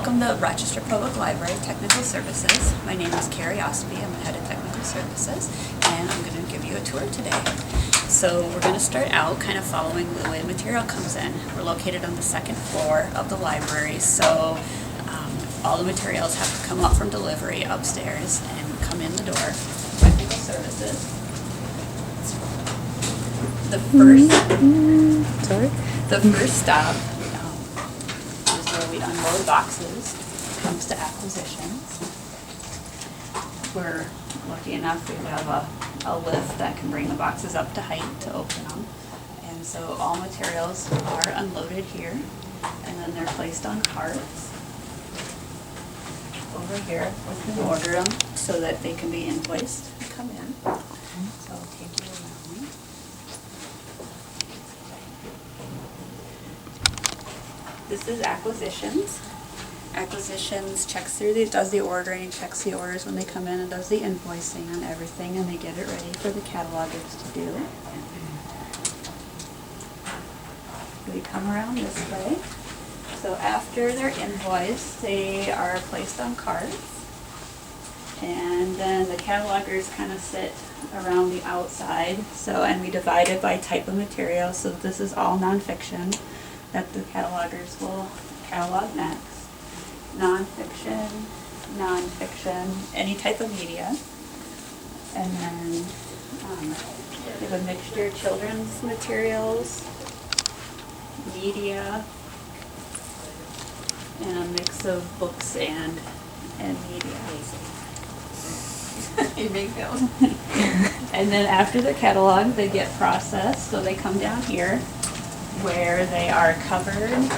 Welcome to Rochester Public Library Technical Services. My name is Keri Ostby. I'm the head of Technical Services, and I'm going to give you a tour today. So we're going to start out kind of following the way material comes in. We're located on the second floor of the library, so all the materials have to come up from delivery upstairs and come in the door. Technical Services. The first stop is where we unload boxes. It comes to acquisitions. We're lucky enough we have a lift that can bring the boxes up to height to open them. And so all materials are unloaded here, and then they're placed on carts over here. We can order them so that they can be invoiced and come in. So I'll take you around. This is acquisitions. Acquisitions checks through these, does the ordering, checks the orders when they come in, and does the invoicing on everything, and they get it ready for the catalogers to do. We come around this way. So after they're invoiced, they are placed on carts, and then the catalogers kind of sit around the outside. So, and we divide it by type of material. So this is all nonfiction that the catalogers will catalog next. Nonfiction, any type of media. And then we have a mixture of children's materials, media, and a mix of books and media. You make those. And then after they're cataloged, they get processed, so they come down here where they are covered.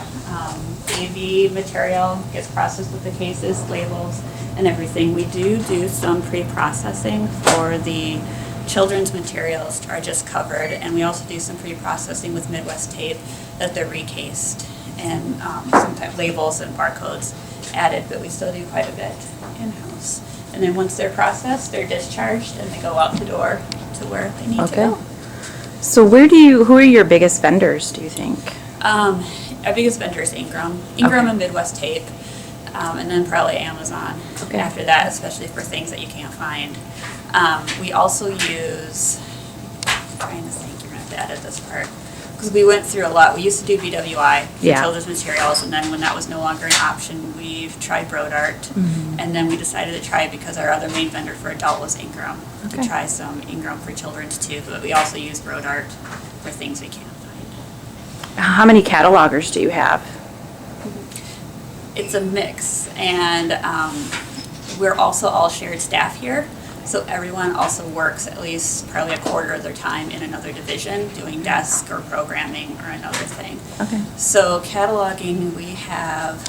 AV material gets processed with the cases, labels, and everything. We do some pre-processing for the children's materials are just covered, and we also do some pre-processing with Midwest tape that they're recased, and sometimes labels and barcodes added, but we still do quite a bit in-house. And then once they're processed, they're discharged and they go out the door to where they need to go. So who are your biggest vendors, do you think? Our biggest vendor is Ingram and Midwest Tape, and then probably Amazon after that, especially for things that you can't find. We also use, I'm trying to think, you're going to have to edit this part, because we went through a lot. We used to do BWI, children's materials, and then when that was no longer an option, we've tried Brodart, and then we decided to try it because our other main vendor for adult was Ingram. To try some Ingram for children's too, but we also use Brodart for things we can't find. How many catalogers do you have? It's a mix, and we're also all shared staff here, so everyone also works at least probably a quarter of their time in another division doing desk or programming or another thing. So cataloging, we have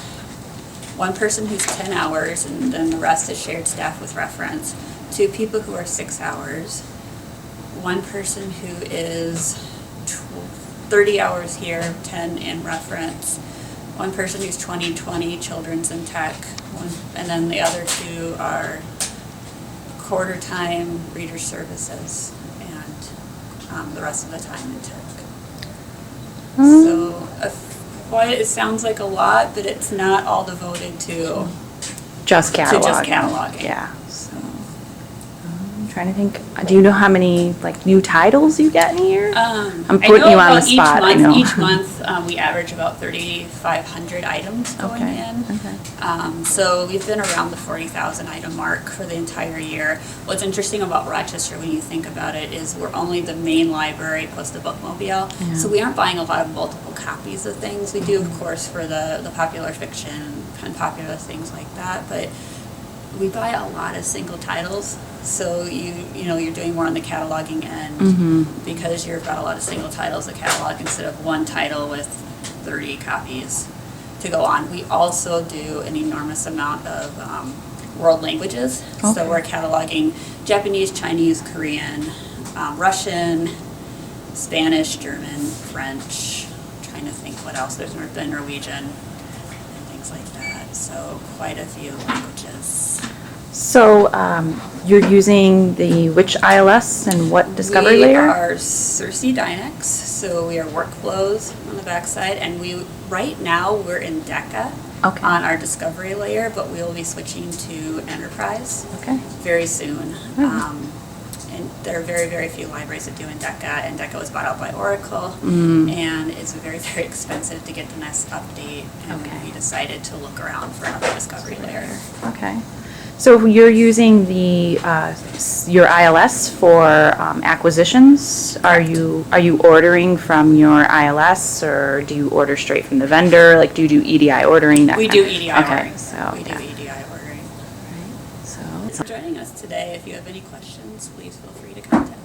one person who's 10 hours, and then the rest is shared staff with reference. 2 people who are 6 hours, 1 person who is 30 hours here, 10 in reference, 1 person who's 20/20, children's and tech, and then the other 2 are quarter time reader services, and the rest of the time in tech. So it sounds like a lot, but it's not all devoted to just cataloging. Yeah. Trying to think. Do you know how many new titles you get in a year? I'm putting you on the spot. I know. Each month we average about 3,500 items going in. So we've been around the 40,000 item mark for the entire year. What's interesting about Rochester when you think about it is we're only the main library plus the bookmobile. So we aren't buying a lot of multiple copies of things. We do, of course, for the popular fiction and popular things like that, but we buy a lot of single titles. So you're doing more on the cataloging end because you've got a lot of single titles to catalog instead of one title with 30 copies to go on. We also do an enormous amount of world languages. So we're cataloging Japanese, Chinese, Korean, Russian, Spanish, German, French. I'm trying to think what else. There's the Norwegian and things like that. So quite a few languages. So you're using the which ILS and what discovery layer? We are Circe Dynex, so we are workflows on the backside, and right now we're in DECA, Okay. on our discovery layer, but we will be switching to Enterprise Okay. very soon. Mhm. And there are very, very few libraries that do Endeca. Endeca was bought out by Oracle, Mm. and it's very, very expensive to get the next update. And Okay. we decided to look around for another discovery layer. Okay. So you're using the, your ILS for acquisitions? Are you ordering from your ILS, or do you order straight from the vendor? Like, do you do EDI ordering? We do EDI Okay, ordering. so, We do yeah. EDI ordering. So, Thanks for joining us today. If you have any questions, please feel free to contact